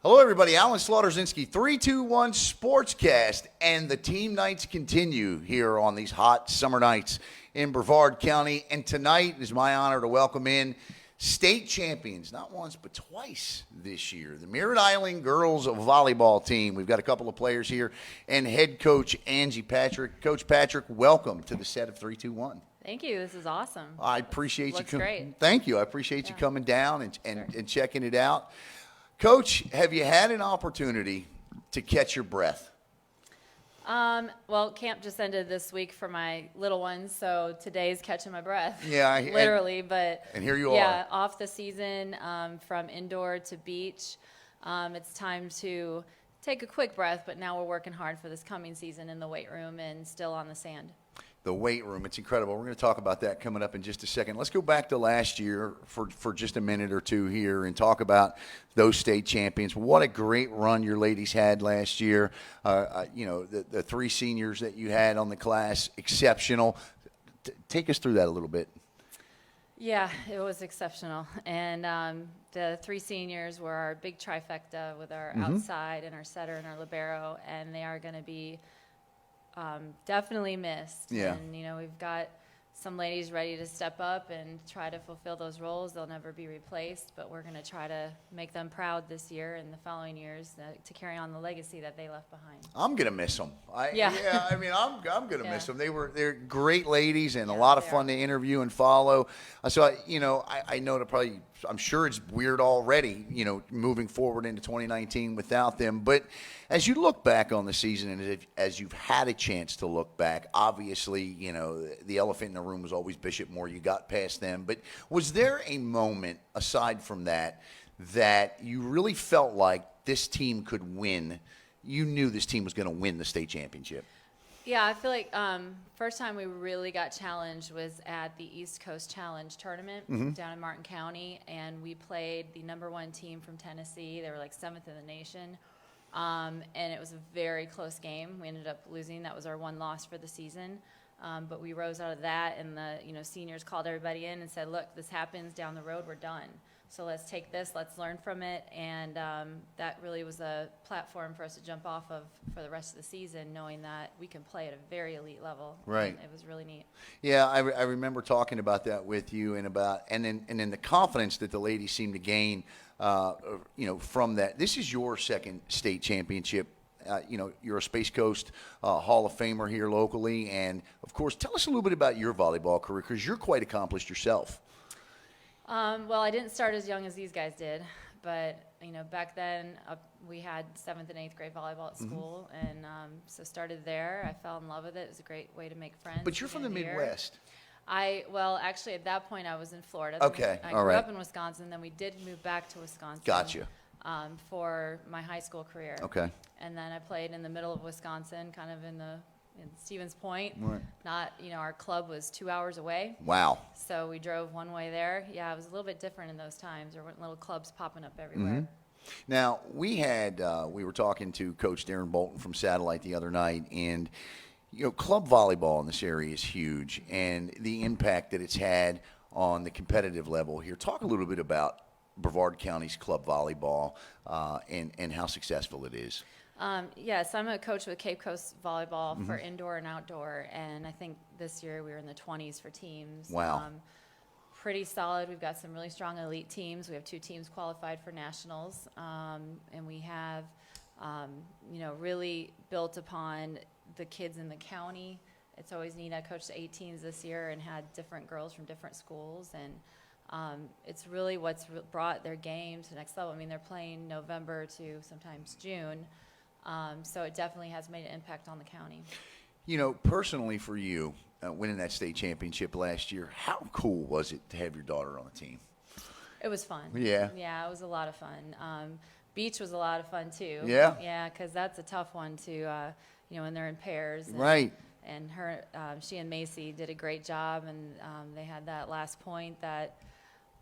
Hello, everybody. Alan Slaughterzinski, 321 Sportscast, and the team nights continue here on these hot summer nights in Brevard County. And tonight it is my honor to welcome in state champions, not once but twice this year, the Merritt Island girls volleyball team. We've got a couple of players here, and head coach Angie Patrick. Coach Patrick, welcome to the set of 321. Thank you. This is awesome. I appreciate you coming. Great. Thank you. I appreciate you coming down and checking it out. Coach, have you had an opportunity to catch your breath? Well, camp just ended this week for my little ones, so today's catching my breath. Yeah. Literally, but and here you are. Yeah, off the season, from indoor to beach. It's time to take a quick breath, but now we're working hard for this coming season in the weight room and still on the sand. The weight room, it's incredible. We're going to talk about that coming up in just a second. Let's go back to last year for just a minute or two here and talk about those state champions. What a great run your ladies had last year. The three seniors that you had on the class, exceptional. Take us through that a little bit. Yeah, it was exceptional. And the three seniors were our big trifecta with our outside and our setter and our libero, and they are going to be definitely missed. Yeah. And, we've got some ladies ready to step up and try to fulfill those roles. They'll never be replaced, but we're going to try to make them proud this year and the following years to carry on the legacy that they left behind. I'm going to miss them. I'm going to miss them. They're great ladies and a lot of fun to interview and follow. So, I know I'm sure it's weird already, moving forward into 2019 without them. But as you look back on the season and as you've had a chance to look back, obviously, the elephant in the room was always Bishop Moore. You got past them. But was there a moment, aside from that you really felt like this team could win? You knew this team was going to win the state championship. Yeah, I feel like first time we really got challenged was at the East Coast Challenge tournament down in Martin County, and we played the #1 team from Tennessee. They were like 7th in the nation, and it was a very close game. We ended up losing. That was our one loss for the season, but we rose out of that, and the seniors called everybody in and said, "Look, this happens down the road. We're done. So let's take this, let's learn from it," and that really was a platform for us to jump off of for the rest of the season, knowing that we can play at a very elite level. Right. And it was really neat. Yeah, I remember talking about that with you and then the confidence that the ladies seem to gain, from that. This is your second state championship. You're a Space Coast Hall of Famer here locally, and of course, tell us a little bit about your volleyball career because you're quite accomplished yourself. Well, I didn't start as young as these guys did, but back then we had 7th and 8th grade volleyball at school, and so started there. I fell in love with it. It was a great way to make friends. But you're from the Midwest. Actually, at that point, I was in Florida. Okay, I all grew right. up in Wisconsin. Then we did move back to Wisconsin. Gotcha. For my high school career. Okay. And then I played in the middle of Wisconsin, kind of in Stevens Point. Right. Not, our club was 2 hours away. Wow. So we drove one way there. Yeah, it was a little bit different in those times. There weren't little clubs popping up everywhere. Now, we were talking to Coach Darren Bolton from Satellite the other night, and, club volleyball in this area is huge, and the impact that it's had on the competitive level here. Talk a little bit about Brevard County's club volleyball and how successful it is. Yes, I'm a coach with Cape Coast Volleyball for indoor and outdoor, and I think this year we were in the 20s for teams. Wow. Pretty solid. We've got some really strong elite teams. We have 2 teams qualified for nationals, and we have, really built upon the kids in the county. It's always neat. I coached the 18s this year and had different girls from different schools, and it's really what's brought their game to the next level. I mean, they're playing November to sometimes June. So it definitely has made an impact on the county. Personally for you, winning that state championship last year, how cool was it to have your daughter on the team? It was fun. Yeah. Yeah, it was a lot of fun. Beach was a lot of fun, too. Yeah? Yeah, because that's a tough one to, when they're in pairs. And, right. And she and Macy did a great job, and they had that last point that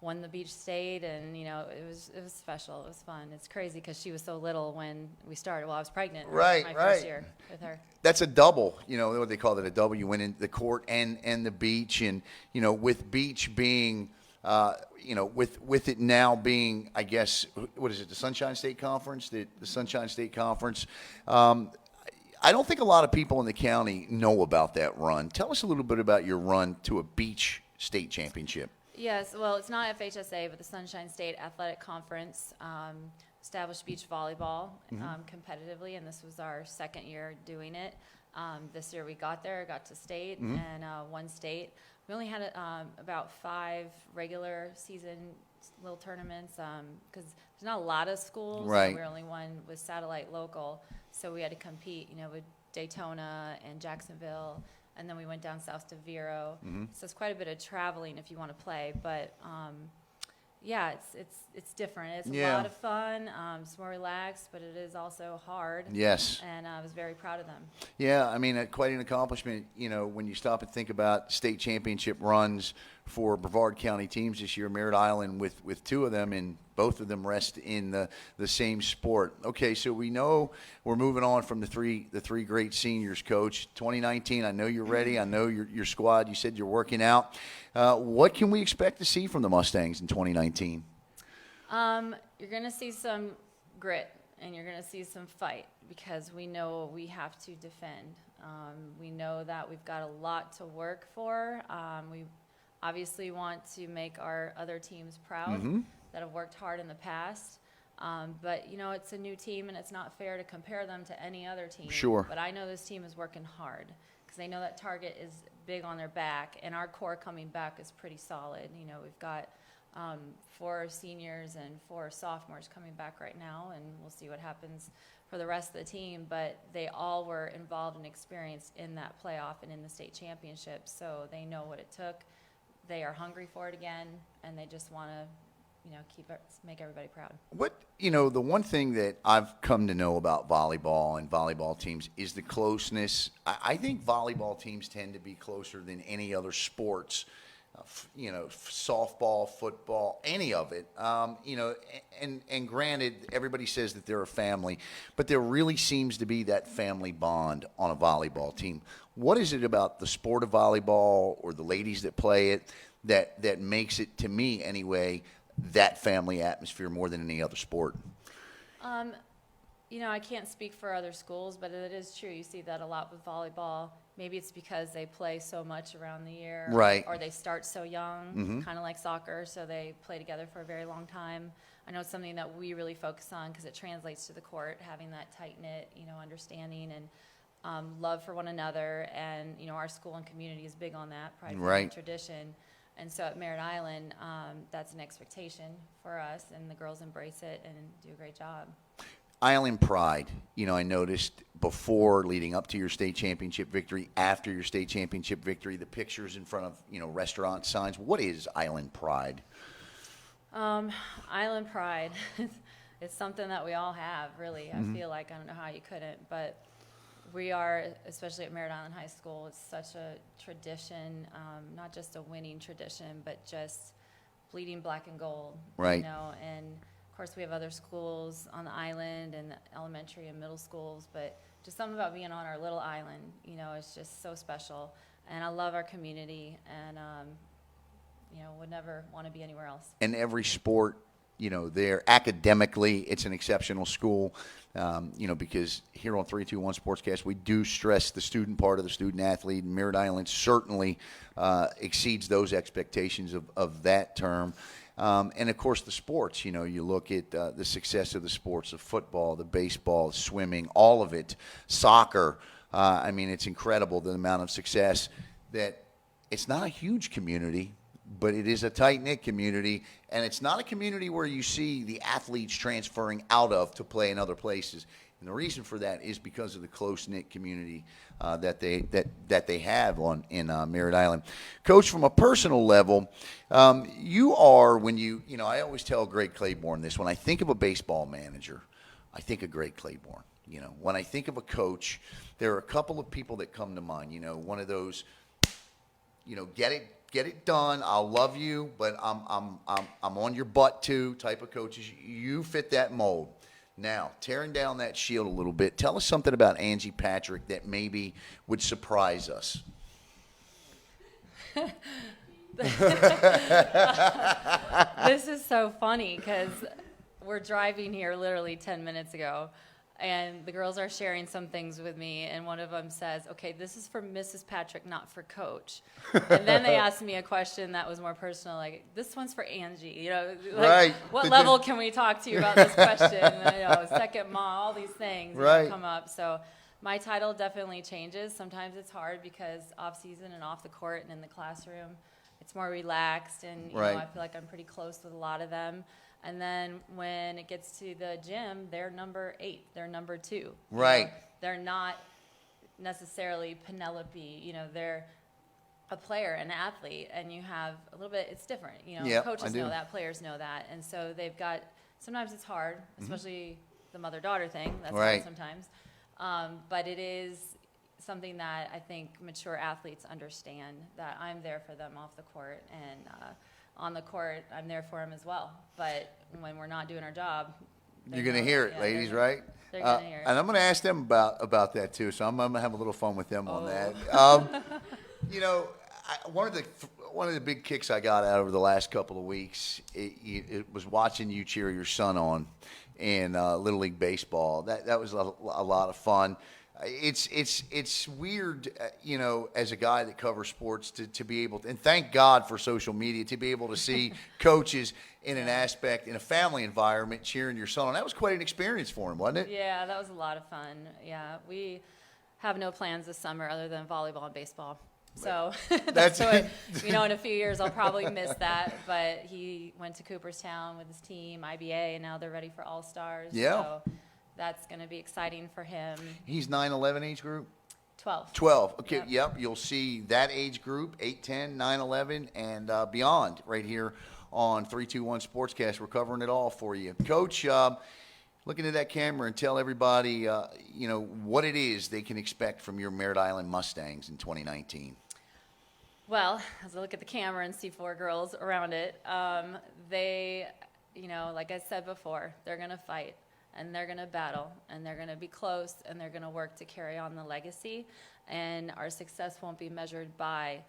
won the beach state, and it was special. It was fun. It's crazy because she was so little when we started. Well, I was pregnant. Right, my right. first year with her. That's a double. What they call it, a double. You win in the court and the beach, and with beach being with it now being, I guess, what is it, the Sunshine State Conference, the Sunshine State Conference. I don't think a lot of people in the county know about that run. Tell us a little bit about your run to a beach state championship. Yes, well, it's not FHSA, but the Sunshine State Athletic Conference established beach volleyball competitively, and this was our second year doing it. This year we got to state and won state. We only had about 5 regular season little tournaments because there's not a lot of schools. Right. So we were only one with satellite local, so we had to compete, with Daytona and Jacksonville, and then we went down south to Vero. So it's quite a bit of traveling if you want to play, but yeah, it's different. It's a lot of fun. It's more relaxed, but it is also hard. Yes. And I was very proud of them. Yeah, I mean, quite an accomplishment. When you stop and think about state championship runs for Brevard County teams this year, Merritt Island with 2 of them, and both of them rest in the same sport. Okay, so we know we're moving on from the three great seniors, Coach. 2019, I know you're ready. I know your squad. You said you're working out. What can we expect to see from the Mustangs in 2019? You're going to see some grit, and you're going to see some fight, because we know we have to defend. We know that we've got a lot to work for. We obviously want to make our other teams proud that have worked hard in the past. But, it's a new team, and it's not fair to compare them to any other team. Sure. But I know this team is working hard, because they know that target is big on their back, and our core coming back is pretty solid. We've got 4 seniors and 4 sophomores coming back right now, and we'll see what happens for the rest of the team. But they all were involved and experienced in that playoff and in the state championship, so they know what it took. They are hungry for it again, and they just want to make everybody proud. The one thing that I've come to know about volleyball and volleyball teams is the closeness. I think volleyball teams tend to be closer than any other sports. Softball, football, any of it. And granted, everybody says that they're a family, but there really seems to be that family bond on a volleyball team. What is it about the sport of volleyball or the ladies that play it that makes it, to me anyway, that family atmosphere more than any other sport? I can't speak for other schools, but it is true. You see that a lot with volleyball. Maybe it's because they play so much around the year. Right. Or they start so young, kind of like soccer, so they play together for a very long time. I know it's something that we really focus on because it translates to the court, having that tight-knit, understanding and love for one another. And, our school and community is big on that, pride, right. and tradition. And so at Merritt Island, that's an expectation for us, and the girls embrace it and do a great job. Island pride. I noticed before, leading up to your state championship victory, after your state championship victory, the pictures in front of, restaurant signs. What is Island pride? Island pride. It's something that we all have, really. I feel like, I don't know how you couldn't, but we are, especially at Merritt Island High School, it's such a tradition, not just a winning tradition, but just bleeding black and gold. Right. And of course we have other schools on the island and elementary and middle schools, but just something about being on our little island, it's just so special. And I love our community, and would never want to be anywhere else. And every sport, there academically, it's an exceptional school, because here on 321 Sportscast, we do stress the student part of the student athlete. Merritt Island certainly exceeds those expectations of that term. And of course, the sports, you look at the success of the sports, of football, the baseball, swimming, all of it, soccer. It's incredible the amount of success that it's not a huge community, but it is a tight-knit community, and it's not a community where you see the athletes transferring out of to play in other places. And the reason for that is because of the close-knit community that they have in Merritt Island. Coach, from a personal level, you are, I always tell Greg Claiborne this, when I think of a baseball manager, I think of Greg Claiborne. When I think of a coach, there are a couple of people that come to mind. One of those, get it done. I'll love you, but I'm on your butt too type of coaches. You fit that mold. Now, tearing down that shield a little bit, tell us something about Angie Patrick that maybe would surprise us. This is so funny because we're driving here literally 10 minutes ago, and the girls are sharing some things with me, and one of them says, okay, this is for Mrs. Patrick, not for Coach. And then they asked me a question that was more personal, like, this one's for Angie. You know, like, right. What level can we talk to you about this question? You know, second mom, all these things right. come up. So my title definitely changes. Sometimes it's hard because off season and off the court and in the classroom, it's more relaxed, and you know, I feel like I'm pretty close with a lot of them. And then when it gets to the gym, they're number 8, they're number 2. Right. Know? They're not necessarily Penelope. You know, they're a player, an athlete, and you have a little bit. It's different. You know, yep, coaches know that, players know that, and so they've got. Sometimes it's hard, especially the mother-daughter thing. That's hard sometimes, but it is something that I think mature athletes understand, that I'm there for them off the court, and on the court, I'm there for them as well. But when we're not doing our job, you're going to hear it, ladies, right? They're going to hear it. And I'm going to ask them about that too, so I'm going to have a little fun with them on that. You know, one of the big kicks I got out over the last couple of weeks, it was watching you cheer your son on in Little League Baseball. That was a lot of fun. It's weird, you know, as a guy that covers sports to be able to, and thank God for social media, to be able to see coaches in an aspect, in a family environment, cheering your son on. That was quite an experience for him, wasn't it? Yeah, that was a lot of fun. Yeah, we have no plans this summer other than volleyball and baseball. So that's what, you know, in a few years I'll probably miss that. But he went to Cooperstown with his team, IBA, and now they're ready for All-Stars. Yeah. So that's going to be exciting for him. He's 9-11 age group? 12. 12. Okay, yep. You'll see that age group, 8, 10, 9, 11, and beyond right here on 321 Sportscast. We're covering it all for you. Coach, look into that camera and tell everybody, you know, what it is they can expect from your Merritt Island Mustangs in 2019. Well, as I look at the camera and see 4 girls around it, they, you know, like I said before, they're going to fight. And they're going to battle, and they're going to be close, and they're going to work to carry on the legacy. And our success won't be measured by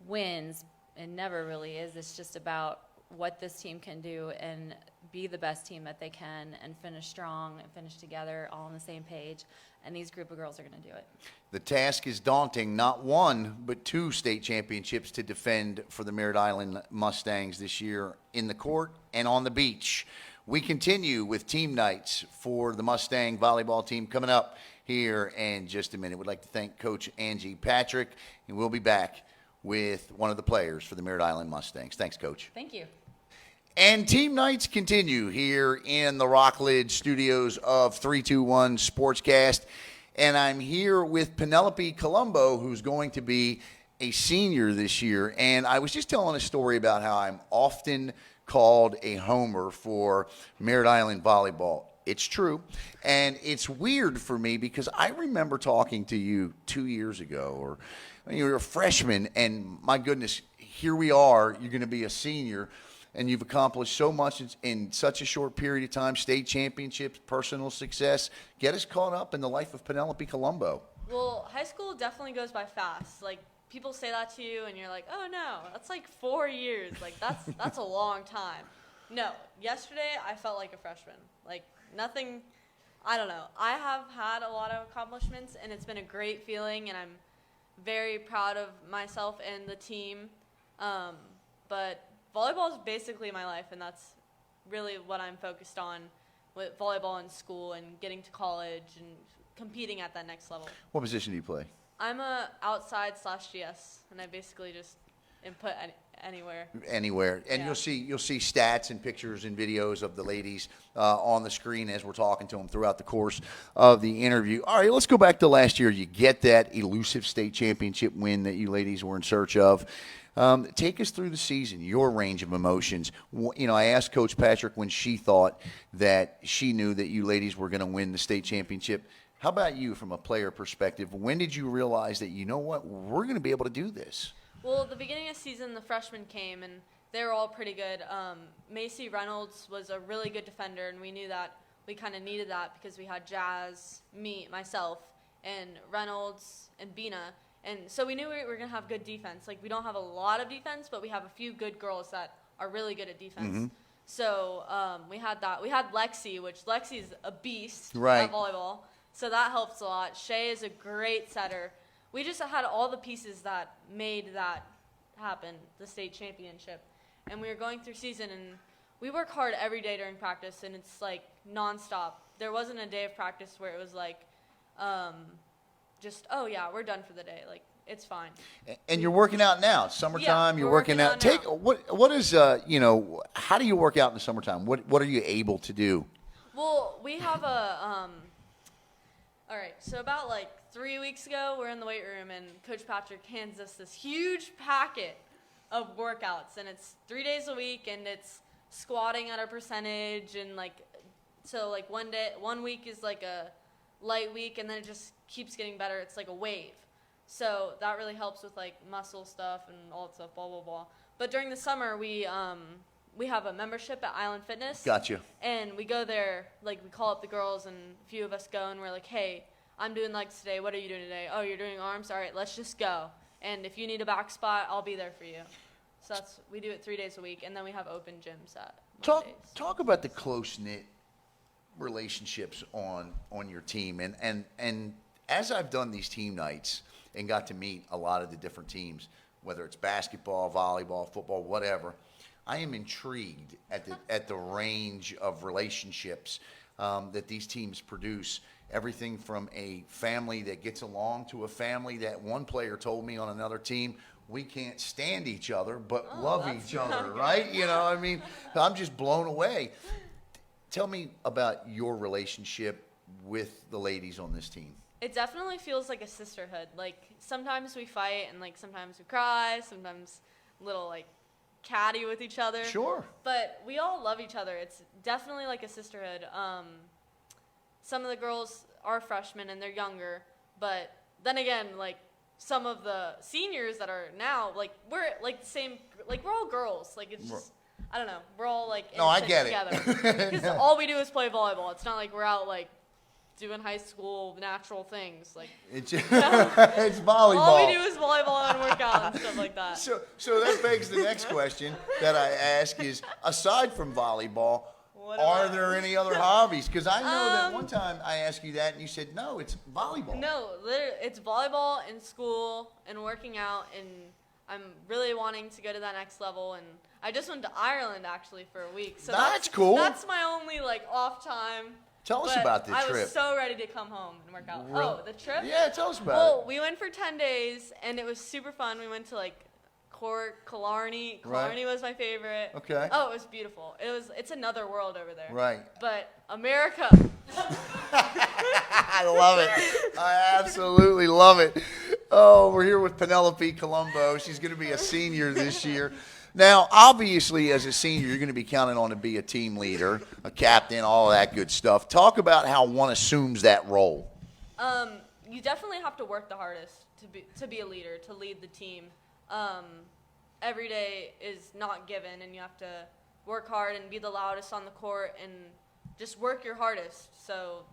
wins. It never really is. It's just about what this team can do and be the best team that they can and finish strong and finish together, all on the same page. And these group of girls are going to do it. The task is daunting. Not 1, but 2 state championships to defend for the Merritt Island Mustangs this year, in the court and on the beach. We continue with team nights for the Mustang volleyball team coming up here in just a minute. We'd like to thank Coach Angie Patrick, and we'll be back with one of the players for the Merritt Island Mustangs. Thanks, Coach. Thank you. And team nights continue here in the Rockledge studios of 321 Sportscast. And I'm here with Penelope Colombo, who's going to be a senior this year. And I was just telling a story about how I'm often called a homer for Merritt Island volleyball. It's true. And it's weird for me because I remember talking to you 2 years ago, or when you were a freshman, and my goodness, here we are, you're going to be a senior, and you've accomplished so much in such a short period of time, state championships, personal success. Get us caught up in the life of Penelope Colombo. Well, high school definitely goes by fast. Like, people say that to you, and you're like, oh, no, that's like 4 years. Like, that's a long time. No, yesterday I felt like a freshman. Like, nothing, I don't know. I have had a lot of accomplishments, and it's been a great feeling, and I'm very proud of myself and the team. But volleyball is basically my life, and that's really what I'm focused on with volleyball in school and getting to college and competing at that next level. What position do you play? I'm a outside/GS, and I basically just input anywhere. Anywhere. And Yeah. you'll see stats and pictures and videos of the ladies on the screen as we're talking to them throughout the course of the interview. All right, let's go back to last year. You get that elusive state championship win that you ladies were in search of. Take us through the season, your range of emotions. You know, I asked Coach Patrick when she thought that she knew that you ladies were going to win the state championship. How about you from a player perspective? When did you realize that, you know what, we're going to be able to do this? Well, at the beginning of the season, the freshmen came, and they were all pretty good. Macy Reynolds was a really good defender, and we knew that we kind of needed that because we had Jazz, myself, and Reynolds and Bina. And so we knew we were going to have good defense. Like, we don't have a lot of defense, but we have a few good girls that are really good at defense. So we had that. We had Lexi, which Lexi's a beast at volleyball. So that helps a lot. Shay is a great setter. We just had all the pieces that made that happen, the state championship. And we were going through season, and we work hard every day during practice, and it's like nonstop. There wasn't a day of practice where it was like just, oh, yeah, we're done for the day. Like, it's fine. And you're working out now. It's summertime. Yeah, you're working out. now. What is how do you work out in the summertime? What are you able to do? Well, we have a all right, so about like 3 weeks ago, we're in the weight room, and Coach Patrick hands us this huge packet of workouts, and it's 3 days a week, and it's squatting at a percentage, and like, so like 1 week is like a light week, and then it just keeps getting better. It's like a wave. So that really helps with like muscle stuff and all that stuff, blah, blah, blah. But during the summer, we have a membership at Island Fitness. Gotcha. And we go there, like, we call up the girls, and a few of us go, and we're like, hey, I'm doing legs today. What are you doing today? Oh, you're doing arms? All right, let's just go. And if you need a back spot, I'll be there for you. So we do it 3 days a week, and then we have open gyms at Mondays. Talk about the close-knit relationships on your team. And as I've done these team nights and got to meet a lot of the different teams, whether it's basketball, volleyball, football, whatever, I am intrigued at the range of relationships that these teams produce. Everything from a family that gets along to a family that one player told me on another team, we can't stand each other but love each other, right? You know, I mean, I'm just blown away. Tell me about your relationship with the ladies on this team. It definitely feels like a sisterhood. Like, sometimes we fight, and like sometimes we cry, sometimes a little like catty with each other. Sure. But we all love each other. It's definitely like a sisterhood. Some of the girls are freshmen and they're younger, but then again, like, some of the seniors that are now, like, we're like the same, like, we're all girls. Like, it's just, I don't know, we're all like I get together. Because all we do is play volleyball. It's not like we're out like doing high school natural things. Like, it's volleyball. All we do is volleyball and work out and stuff like that. So that begs the next question that I ask is, aside from volleyball, are there any other hobbies? Because I know that one time I asked you that and you said, no, it's volleyball. No, literally, it's volleyball in school and working out, and I'm really wanting to go to that next level. And I just went to Ireland, actually, for a week. So that's cool. That's my only, like, off time. Tell us about the trip. I was so ready to come home and work out. Really? Oh, the trip? Yeah, tell us about it. Well, we went for 10 days, and it was super fun. We went to, like, Cork, Killarney. Killarney was my favorite. Okay. Oh, it was beautiful. It's another world over there. Right. But America. I love it. I absolutely love it. Oh, we're here with Penelope Colombo. She's going to be a senior this year. Now, obviously, as a senior, you're going to be counted on to be a team leader, a captain, all of that good stuff. Talk about how one assumes that role. You definitely have to work the hardest to be a leader, to lead the team. Every day is not given, and you have to work hard and be the loudest on the court and just work your hardest. So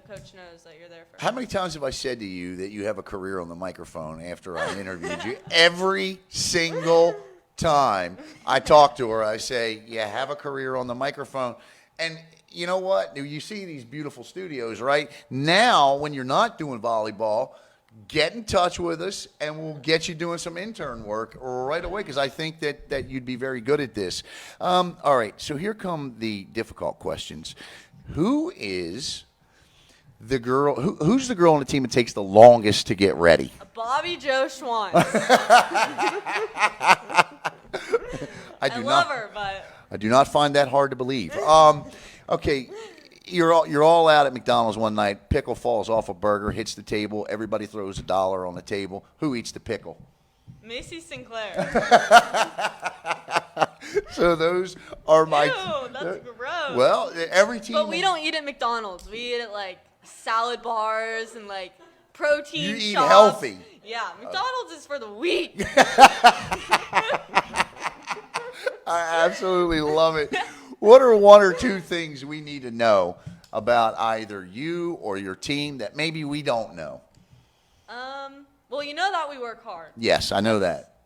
coach knows that you're there for How many times have I said to you that you have a career on the microphone after I interviewed you? Every single time I talk to her, I say, you have a career on the microphone. And you know what? You see these beautiful studios, right? Now, when you're not doing volleyball, get in touch with us, and we'll get you doing some intern work right away, because I think that you'd be very good at this. All right, so here come the difficult questions. Who is the girl? Who's the girl on the team that takes the longest to get ready? Bobby Joe Schwan. I love her, but I do not find that hard to believe. Okay. You're all out at McDonald's one night. Pickle falls off a burger, hits the table. Everybody throws $1 on the table. Who eats the pickle? Macy Sinclair. So those are my. Ew, that's gross. Well, every team. But we don't eat at McDonald's. We eat at like salad bars and like protein You eat shops. healthy. Yeah, McDonald's is for the weak. I absolutely love it. What are one or two things we need to know about either you or your team that maybe we don't know? Well, Well, you know that we work hard. Yes, I know that.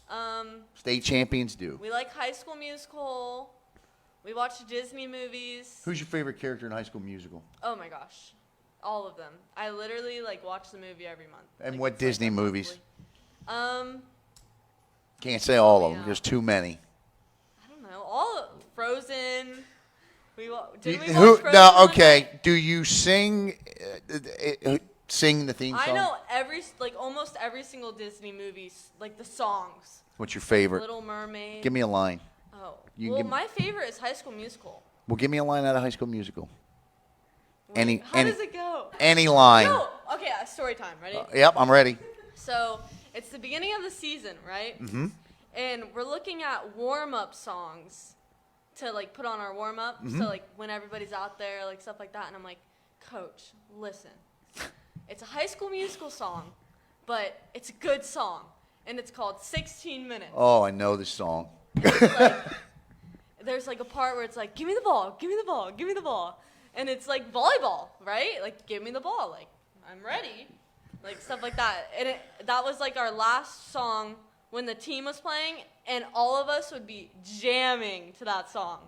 Um, State champions do. we like High School Musical. We watch Disney movies. Who's your favorite character in High School Musical? Oh my gosh, all of them. I literally like watch the movie every month. And Like, what it's, like, Disney a movies? monthly. Can't say all of them. Yeah. There's too many. I don't know. All Frozen. Didn't we Who? watch Frozen No. one Okay. night? Do you sing the theme song? I know almost every single Disney movie, like the songs. What's your favorite? Little Mermaid. Give me a line. Oh. You can Well, give- my favorite is High School Musical. Well, give me a line out of High School Musical. Wait, how does it go? Any line. No. Okay, story time. Ready? Yep, I'm ready. So it's the beginning of the season, right? Mm-hmm. And we're looking at warm-up songs to like put on our warm-up. Mm-hmm. So like when everybody's out there, like stuff like that. And I'm like, Coach, listen, it's a High School Musical song, but it's a good song, and it's called 16 Minutes. Oh, I know this song. There's like a part where it's like, give me the ball, give me the ball, give me the ball. And it's like volleyball, right? Like, give me the ball. Like, I'm ready. Like, stuff like that. And that was like our last song when the team was playing, and all of us would be jamming to that song.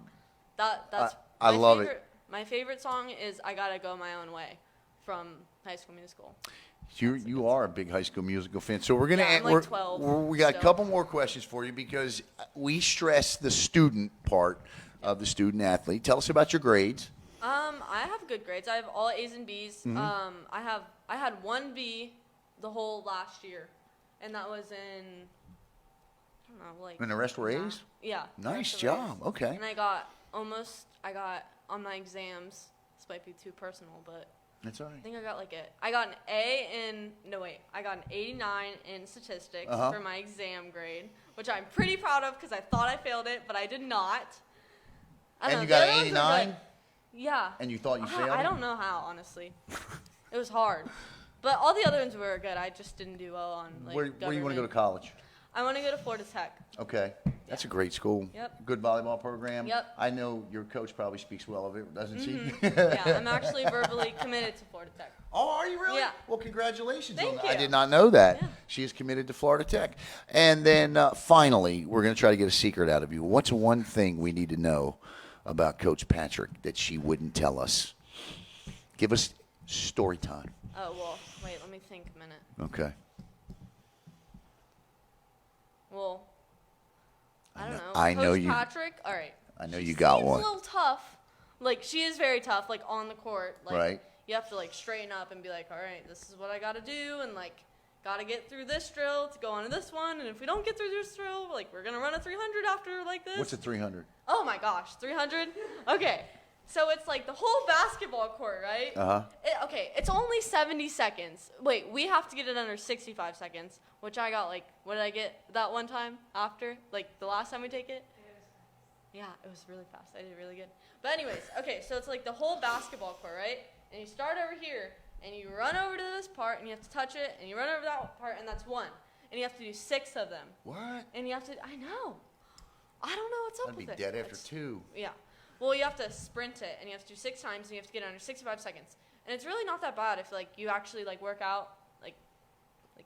That's I my love favorite, My favorite song is I Gotta Go My Own Way from High School Musical. You are a big High School Musical fan. So we're gonna Yeah, I'm like 12 we got a still. couple more questions for you because we stress the student part of the student athlete. Tell us about your grades. I have good grades. I have all A's and B's. Mm-hmm. I had one B the whole last year, and that was in I don't know, like. And the rest were math. A's? Yeah. the Nice rest were A's. job. Okay. And I got on my exams. This might be too personal, but That's all I right. think I got an A in I got an 89 in statistics Uh-huh. for my exam grade, which I'm pretty proud of because I thought I failed it, but I did not. I don't And know, you the got other an ones were 89? good. Yeah. And you thought you failed? I don't know how, honestly. It was hard. But all the other ones were good. I just didn't do well on like Where you want to go to government. college? I want to go to Florida Tech. Okay. That's a great school. Yep. Good volleyball program. Yep. I know your coach probably speaks well of it, doesn't she? Yeah, I'm actually verbally committed to Florida Tech. Oh, are you really? Yeah. Well, congratulations Thank on that. you. I did not know that. Yeah. She is committed to Florida Tech. And then finally, we're going to try to get a secret out of you. What's one thing we need to know about Coach Patrick that she wouldn't tell us? Give us story time. Oh, well, wait, let me think a minute. Okay. Well, I don't know. I know Coach you- Patrick, all right. I know She you got seems one. a little tough. Like, she is very tough, like, on the court. Like, Right. You have to, like, straighten up and be like, all right, this is what I got to do, and, like, got to get through this drill to go on to this one, and if we don't get through this drill, like, we're going to run a 300 after, like, this. What's a 300? Oh, my gosh, 300? Okay. So it's, like, the whole basketball court, right? Uh-huh. Okay, it's only 70 seconds. Wait, we have to get it under 65 seconds, which I got, like, what did I get that one time after? Like, the last time we take it? Yeah, it was really fast. I did really good. But anyways, okay, so it's like the whole basketball court, right? And you start over here, and you run over to this part, and you have to touch it, and you run over that part, and that's one. And you have to do 6 of them. What? And you have to, I know. I don't know what's up I'd be with it. dead after It's- 2. Yeah. Well, you have to sprint it, and you have to do 6 times, and you have to get it under 65 seconds. And it's really not that bad if, like, you actually, like, work out, like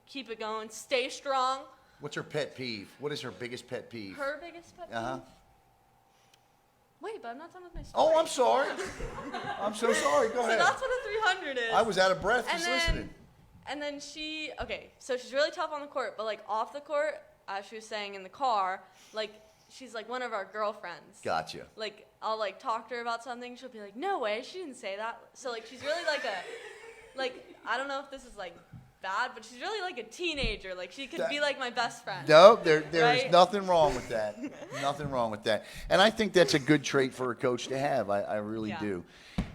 keep it going, stay strong. What's her pet peeve? What is her biggest pet peeve? Her biggest pet peeve? Uh-huh. Wait, but I'm not done with my story. Oh, I'm sorry. I'm so sorry. Go So ahead. that's what a 300 is. I was out of breath and just then, listening. And then so she's really tough on the court, but, like, off the court, as she was saying in the car, like, she's, like, one of our girlfriends. Gotcha. Like, I'll, like, talk to her about something. She'll be like, no way, she didn't say that. So, like, she's really like I don't know if this is, like, bad, but she's really like a teenager. Like, she could be like my best friend. No, there's Right? nothing wrong with that. Nothing wrong with that. And I think that's a good trait for a coach to have. I really Yeah. do.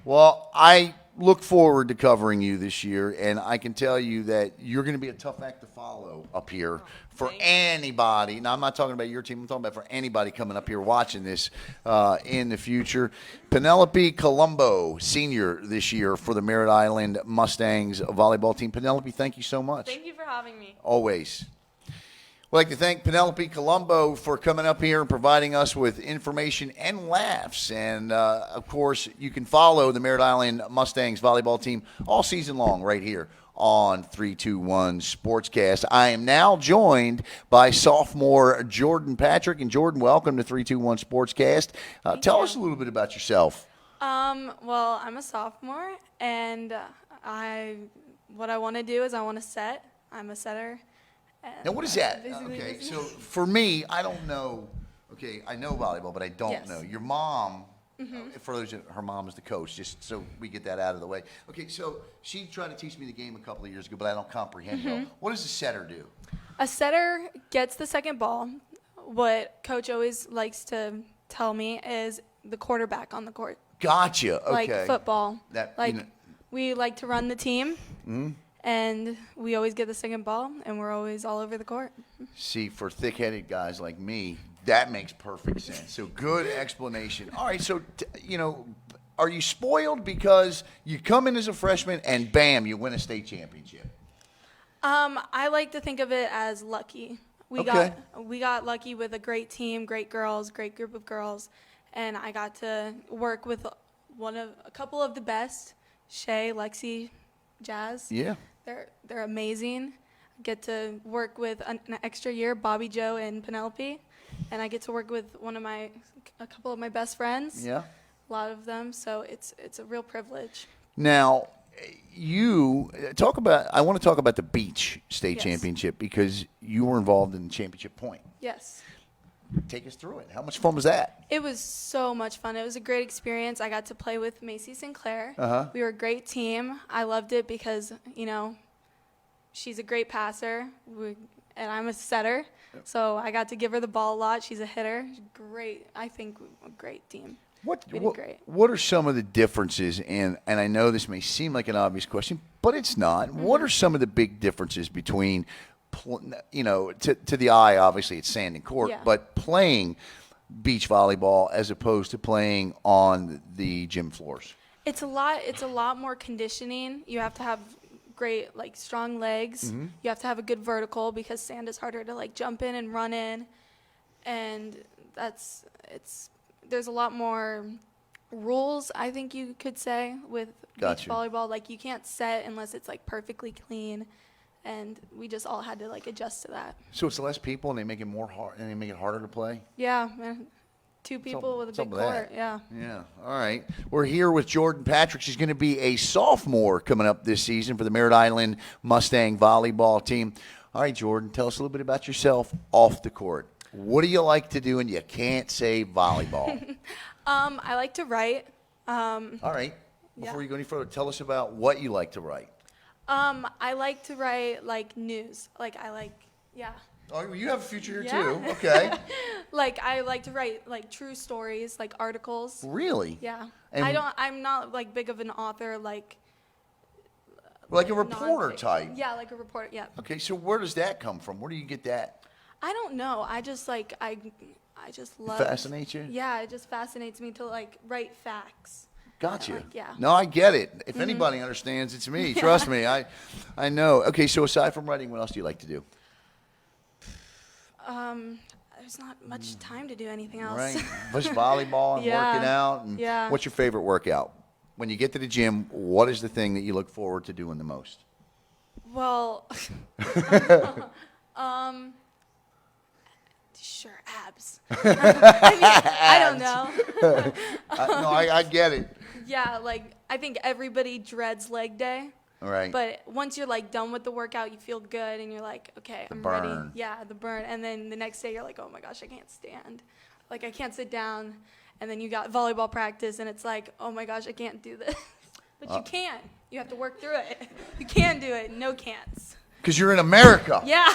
Well, I look forward to covering you this year, and I can tell you that you're going to be a tough act to follow up here for thank you. anybody. Now, I'm not talking about your team. I'm talking about for anybody coming up here watching this in the future. Penelope Colombo, senior this year for the Merritt Island Mustangs volleyball team. Penelope, thank you so much. Thank you for having me. Always. We'd like to thank Penelope Colombo for coming up here and providing us with information and laughs. And, of course, you can follow the Merritt Island Mustangs volleyball team all season long right here on 321 Sportscast. I am now joined by sophomore Jordan Patrick. And Jordan, welcome to 321 Sportscast. Tell us a little bit about yourself. Well, I'm a sophomore, and what I want to do is I want to set. I'm a setter. Now, what is that? Okay, so for me, I don't know. Okay, I know volleyball, but I don't know. Your mom, for those, her mom is the coach, just so we get that out of the way. Okay, so she tried to teach me the game a couple of years ago, but I don't comprehend well. What does a setter do? A setter gets the second ball. What coach always likes to tell me is the quarterback on the court. Gotcha. Okay. Like football. That, we like to run the team, and we always get the second ball, and we're always all over the court. See, for thick-headed guys like me, that makes perfect sense. So good explanation. All right, so, are you spoiled because you come in as a freshman and, bam, you win a state championship? I like to think of it as lucky. We got lucky with a great team, great girls, great group of girls, and I got to work with a couple of the best, Shay, Lexi, Jazz. Yeah. They're amazing. I get to work with an extra year, Bobby, Joe, and Penelope, and I get to work with a couple of my best friends. Yeah. A lot of them, so it's a real privilege. Now, I want to talk about the beach state championship because you were involved in championship point. Yes. Take us through it. How much fun was that? It was so much fun. It was a great experience. I got to play with Macy Sinclair. We were a great team. I loved it because, she's a great passer, and I'm a setter. So I got to give her the ball a lot. She's a hitter. Great. I think a great team. What are some of the differences, and I know this may seem like an obvious question, but it's not. What are some of the big differences between, to the eye, obviously it's sand and court, but playing beach volleyball as opposed to playing on the gym floors? It's a lot more conditioning. You have to have great, strong legs. You have to have a good vertical because sand is harder to, jump in and run in. And there's a lot more rules, I think you could say, with beach volleyball. You can't set unless it's, perfectly clean. And we just all had to, adjust to that. So it's less people and they make it more hard, and they make it harder to play? Yeah, man. 2 people with a big court, yeah. Yeah, all right. We're here with Jordan Patrick. She's going to be a sophomore coming up this season for the Merritt Island Mustang volleyball team. All right, Jordan, tell us a little bit about yourself off the court. What do you like to do and you can't say volleyball? I like to write. All right. Before you go any further, tell us about what you like to write. I like to write, news. Oh, you have a future here, too. Okay. I like to write, true stories, articles. Really? Yeah. And I'm not, big of an author, like a reporter type? Yeah, like a reporter, yeah. Okay, so where does that come from? Where do you get that? I don't know. I just, I just love. Fascinates you? Yeah, it just fascinates me to, write facts. Gotcha. Yeah. No, I get it. If anybody understands, it's me. Trust me. I know. Okay, so aside from writing, what else do you like to do? There's not much time to do anything else. Right. Just volleyball and working out. And what's your favorite workout? When you get to the gym, what is the thing that you look forward to doing the most? Well, sure, abs. I don't know. No, I get it. Yeah, I think everybody dreads leg day. All right. But once you're done with the workout, you feel good and you're okay, I'm ready. Yeah, the burn. And then the next day you're oh my gosh, I can't stand. I can't sit down. And then you got volleyball practice and it's oh my gosh, I can't do this. But you can. You have to work through it. You can do it. No can'ts. Because you're in America. Yeah.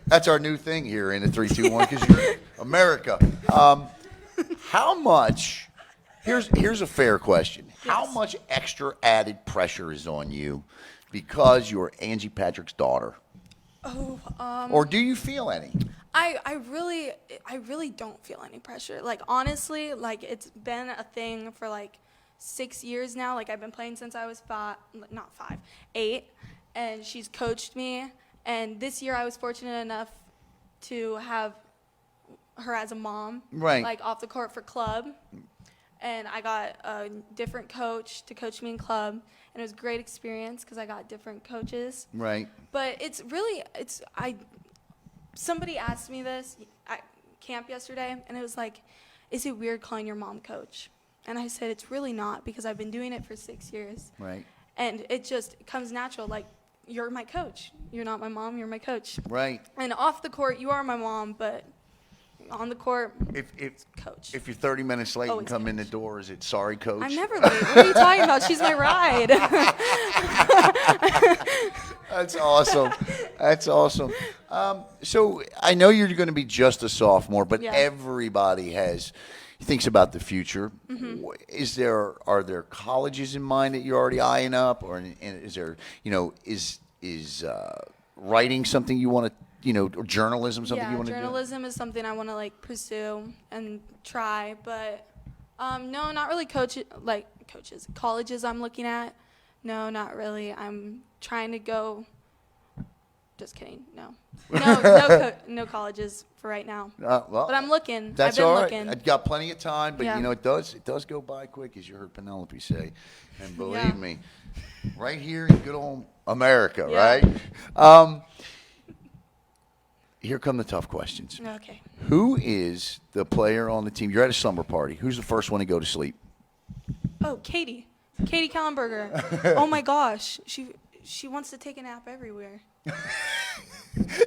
That's our new thing here in the 321 because you're in America. How much... Here's a fair question. Yes. How much extra added pressure is on you because you're Angie Patrick's daughter? Or do you feel any? I really don't feel any pressure. Honestly, it's been a thing for 6 years now. I've been playing since I was 8, and she's coached me. And this year I was fortunate enough to have her as a mom, right? Off the court for club. and I got a different coach to coach me in club, and it was a great experience because I got different coaches. Right. But somebody asked me this at camp yesterday, and it was like, is it weird calling your mom coach? And I said, it's really not, because I've been doing it for 6 years. Right. And it just comes natural, like, you're my coach. You're not my mom, you're my coach. Right. And off the court, you are my mom, but on the court, coach. If you're 30 minutes late and Always come in the coach. door, is it sorry, coach? I'm never late. What are you talking about? She's my ride. That's awesome. That's awesome. So I know you're going to be just a sophomore, but Yeah. everybody thinks about the future. Mm-hmm. Are there colleges in mind that you're already eyeing up, or is there, is writing something you want to, or journalism something you want to do? Journalism is something I want to like pursue and try, but no, not really coaches. Colleges I'm looking at. No, not really. I'm trying to go. Just kidding. No colleges for right now. Well, But I'm looking. That's I've been all right. looking. I've got plenty of time, but Yeah. it does go by quick, as you heard Penelope say, and believe Yeah. me, right here in good old America, Yeah. right? Here come the tough questions. Okay. Who is the player on the team? You're at a slumber party. Who's the first one to go to sleep? Oh, Katie Kallenberger. Oh my gosh, she wants to take a nap everywhere.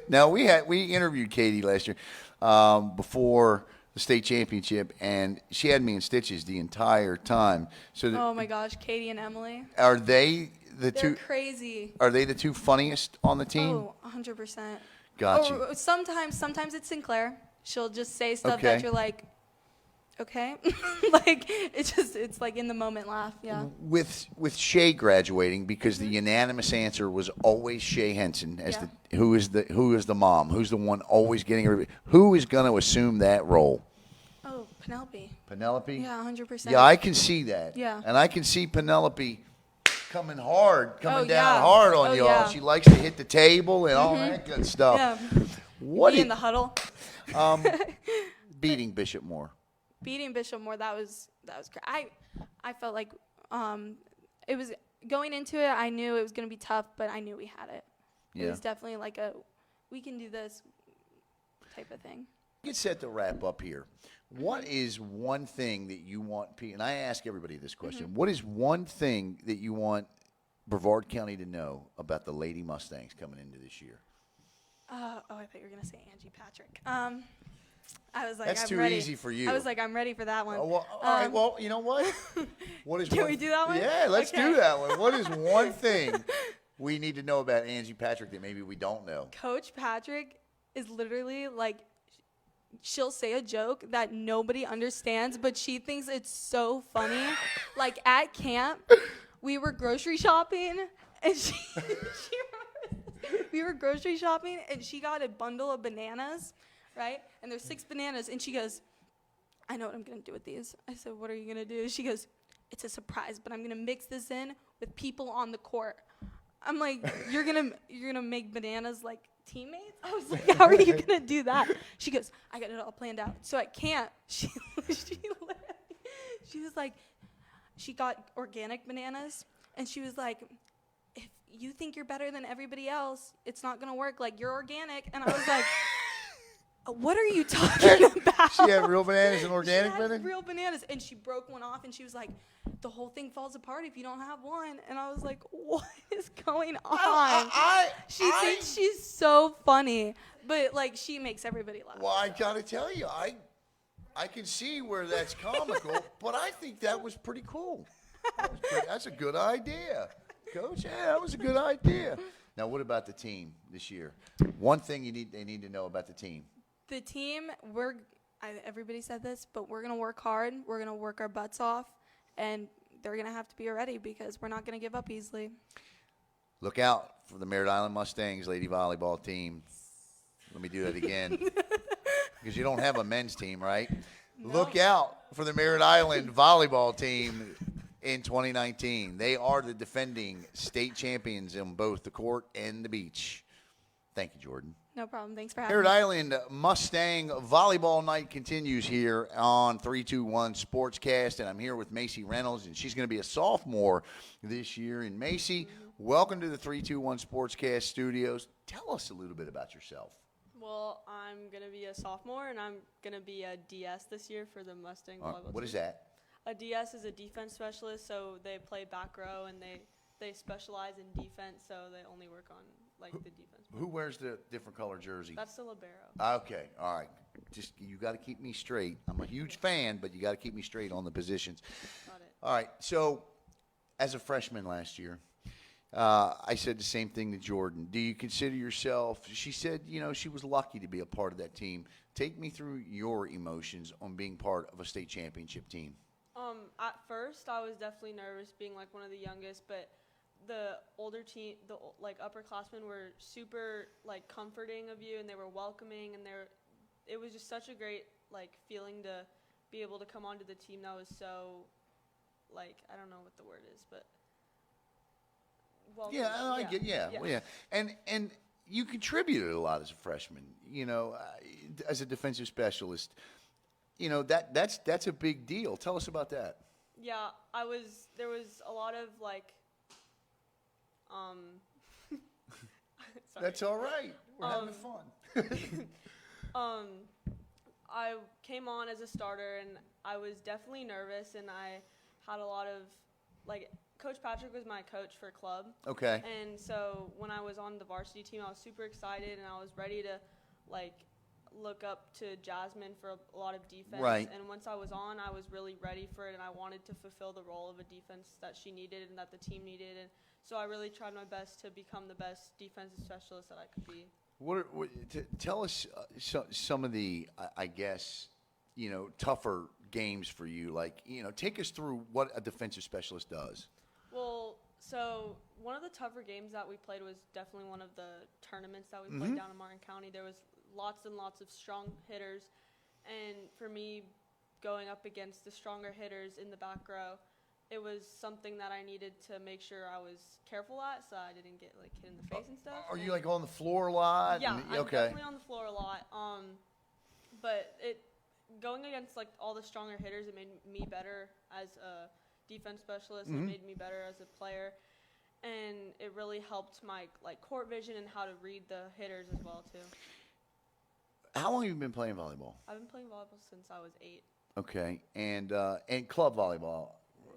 Now we interviewed Katie last year before the state championship, and she had me in stitches the entire time. So Oh my gosh, Katie and Emily. are they the They're two? crazy. Are they the two funniest on the team? Oh, 100%. Gotcha. Or sometimes it's Sinclair. She'll just say stuff Okay. that you're like, okay. It's like in the moment laugh. Yeah. With Shay graduating, because the unanimous answer was always Shay Henson as Yeah. who is the mom, who's the one always getting everybody, who is going to assume that role? Oh, Penelope. Penelope? Yeah, 100%. Yeah, I can see that. Yeah. And I can see Penelope coming down yeah. hard on Oh, y'all. yeah. She likes to hit the table and all that good stuff. Yeah. What Be in the huddle. beating Bishop Moore? Beating Bishop Moore, that was I felt like it was going into it. I knew it was going to be tough, but I knew we had it. It Yeah. was definitely like we can do this type of thing. Get set to wrap up here. What is one thing that you want, and I ask everybody this question, what is one thing that you want Brevard County to know about the Lady Mustangs coming into this year? I thought you were going to say Angie Patrick. I was like, That's I'm too ready. easy for you. I was like, I'm ready for that one. Oh, well, all right, well, you know what? What is Can we do that one? Yeah, let's Okay. do that one. What is one thing we need to know about Angie Patrick that maybe we don't know? Coach Patrick is literally like, she'll say a joke that nobody understands, but she thinks it's so funny. Like at camp, we were grocery shopping, and we were grocery shopping, and she got a bundle of bananas, right? And there's 6 bananas, and she goes, I know what I'm gonna do with these. I said, what are you gonna do? She goes, it's a surprise, but I'm gonna mix this in with people on the court. I'm like, you're gonna make bananas like teammates? I was like, how are you gonna do that? She goes, I got it all planned out. So at camp, she was like, she got organic bananas, and she was like, if you think you're better than everybody else, it's not gonna work. Like, you're organic. And I was like, what are you talking about? She had real bananas and organic She had bananas? real bananas, and she broke one off, and she was like, the whole thing falls apart if you don't have one. And I was like, what is going on? She thinks she's so funny, but like she makes everybody laugh. Well, I got to tell you, I can see where that's comical, but I think that was pretty cool. That's a good idea. Coach, yeah, that was a good idea. Now, what about the team this year? One thing they need to know about the team. The team, everybody said this, but we're going to work hard. We're going to work our butts off, and they're going to have to be ready because we're not going to give up easily. Look out for the Merritt Island Mustangs lady volleyball team. Let me do that again. Because you don't have a men's team, right? No. Look out for the Merritt Island volleyball team in 2019. They are the defending state champions in both the court and the beach. Thank you, Jordan. No problem. Thanks for having Merritt me. Island Mustang Volleyball Night continues here on 321 Sportscast, and I'm here with Macy Reynolds, and she's going to be a sophomore this year. And Macy, welcome to the 321 Sportscast studios. Tell us a little bit about yourself. Well, I'm going to be a sophomore, and I'm going to be a DS this year for the Mustang volleyball What team. is that? A DS is a defense specialist, so they play back row, and they specialize in defense, so they only work on, like, the defense. Who wears the different color jersey? That's the libero. Okay, all right. Just you got to keep me straight. I'm a huge fan, but you got to keep me straight on the positions. Got it. All right. So, as a freshman last year, I said the same thing to Jordan. Do you consider yourself? She said, she was lucky to be a part of that team. Take me through your emotions on being part of a state championship team. At first, I was definitely nervous being like one of the youngest, but the older team, like upperclassmen, were super like comforting of you, and they were welcoming, and it was just such a great like feeling to be able to come onto the team that was so like I don't know what the word is, but welcoming. Yeah, I get well, yeah, and you contributed a lot as a freshman. As a defensive specialist, that's a big deal. Tell us about that. Yeah, there was a lot of like. Sorry. That's all right. We're having fun. I came on as a starter, and I was definitely nervous, and I had a lot of, like, Coach Patrick was my coach for club. Okay. And so when I was on the varsity team, I was super excited, and I was ready to, like, look up to Jasmine for a lot of defense. Right. And once I was on, I was really ready for it, and I wanted to fulfill the role of a defense that she needed and that the team needed. And so I really tried my best to become the best defensive specialist that I could be. Tell us some of the, I guess, tougher games for you. Like, take us through what a defensive specialist does. Well, so one of the tougher games that we played was definitely one of the tournaments that we played down in Martin County. There was lots and lots of strong hitters, and for me, going up against the stronger hitters in the back row, it was something that I needed to make sure I was careful at, so I didn't get like hit in the face and stuff. Are you like on the floor a lot? Yeah, I'm okay. definitely on the floor a lot. But going against like all the stronger hitters, it made me better as a defense specialist. It made me better as a player, and it really helped my like court vision and how to read the hitters as well too. How long have you been playing volleyball? I've been playing volleyball since I was 8. Okay, and club volleyball,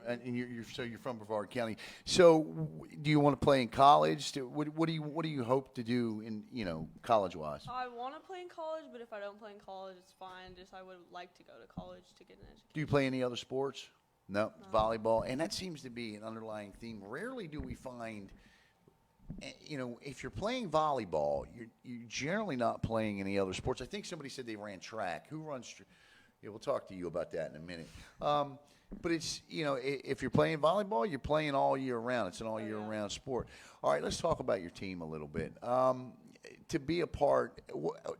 and you're from Brevard County. So, do you want to play in college? What do you hope to do in college wise? I want to play in college, but if I don't play in college, it's fine. Just I would like to go to college to get an education. Do you play any other sports? No, volleyball, and that seems to be an underlying theme. Rarely do we find. If you're playing volleyball, you're generally not playing any other sports. I think somebody said they ran track. Who runs? Yeah, we'll talk to you about that in a minute. But it's if you're playing volleyball, you're playing all year round. It's an all year round sport. All right, let's talk about your team a little bit. To be a part,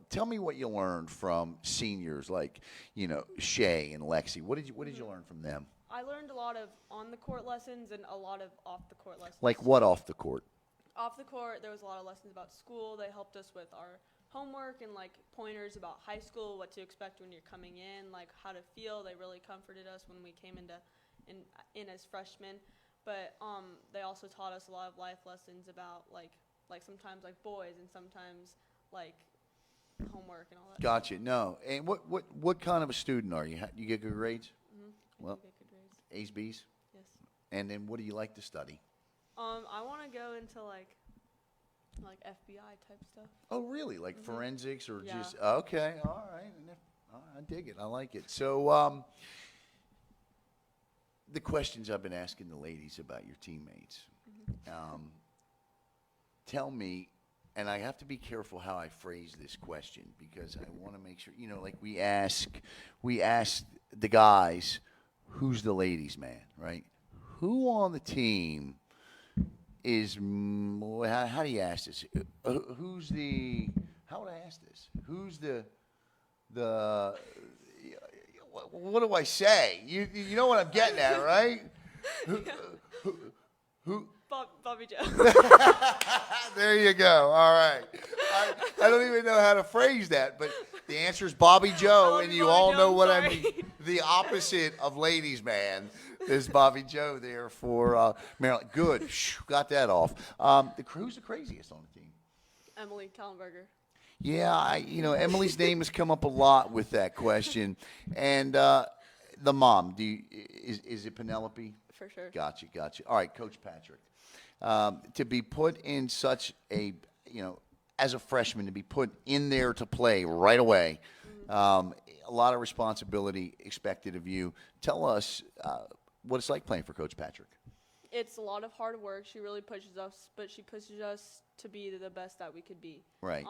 tell me what you learned from seniors like Shay and Lexi. What did you learn from them? I learned a lot of on the court lessons and a lot of off the court lessons. Like what off the court? Off the court, there was a lot of lessons about school. They helped us with our homework and like pointers about high school, what to expect when you're coming in, like how to feel. They really comforted us when we came in as freshmen. But they also taught us a lot of life lessons about like sometimes like boys and sometimes like homework and all that. Gotcha. No. And what kind of a student are you? You get good grades? Well, get good grades. A's, B's? Yes. And then what do you like to study? I want to go into like FBI type stuff. Oh, really? Like forensics or Yeah. just okay? All right. I dig it. I like it. So, the questions I've been asking the ladies about your teammates. Tell me, and I have to be careful how I phrase this question because I want to make sure. Like we ask the guys, who's the ladies' man, right? Who on the team is, how do you ask this? Who's the, how would I ask this? Who's the, what do I say? You know what I'm getting at, right? Who Bobby Joe. There you go. All right. I don't even know how to phrase that, but the answer is Bobby Joe, and you Bobby all Joe, know I'm what I sorry. mean. The opposite of ladies' man is Bobby Joe there for Maryland. Good. Got that off. Who's the craziest on the team? Emily Kallenberger. Yeah, Emily's name has come up a lot with that question. And the mom, is it Penelope? For sure. Gotcha. All right, Coach Patrick. To be put in such a, as a freshman, to be put in there to play right away, a lot of responsibility expected of you. Tell us what it's like playing for Coach Patrick. It's a lot of hard work. She really pushes us, but she pushes us to be the best that we could be. Right.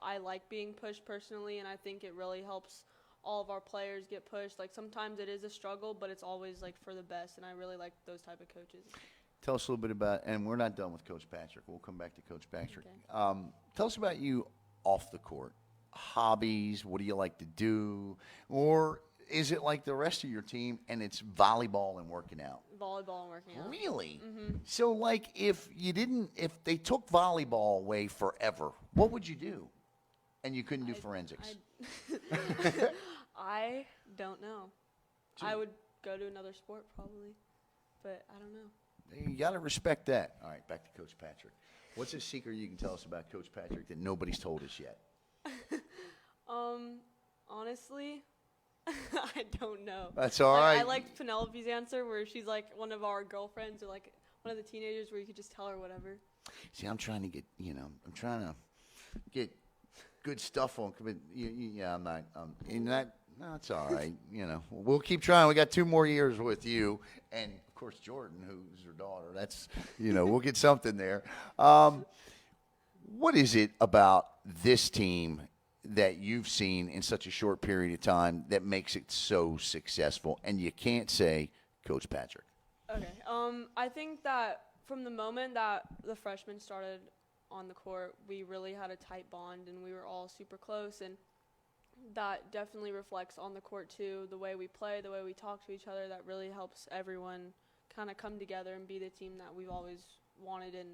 I like being pushed personally, and I think it really helps all of our players get pushed. Like, sometimes it is a struggle, but it's always, like, for the best, and I really like those type of coaches. Tell us a little bit about, and we're not done with Coach Patrick. We'll come back to Coach Patrick. Okay. Tell us about you off the court. Hobbies, what do you like to do? Or is it like the rest of your team and it's volleyball and working out? Volleyball and working out. Really? Mm-hmm. So, like, if they took volleyball away forever, what would you do? And you couldn't do forensics. I don't know. I would go to another sport probably, but I don't know. You got to respect that. All right, back to Coach Patrick. What's a secret you can tell us about Coach Patrick that nobody's told us yet? Honestly, I don't know. That's all right. I liked Penelope's answer where she's like one of our girlfriends or like one of the teenagers where you could just tell her whatever. See, I'm trying to get, I'm trying to get good stuff on. But yeah, I'm not. In that, no, it's all right. We'll keep trying. We got 2 more years with you, and of course Jordan, who's her daughter. That's, we'll get something there. What is it about this team that you've seen in such a short period of time that makes it so successful? And you can't say Coach Patrick. Okay. I think that from the moment that the freshmen started on the court, we really had a tight bond and we were all super close, and that definitely reflects on the court too. The way we play, the way we talk to each other, that really helps everyone kind of come together and be the team that we've always wanted and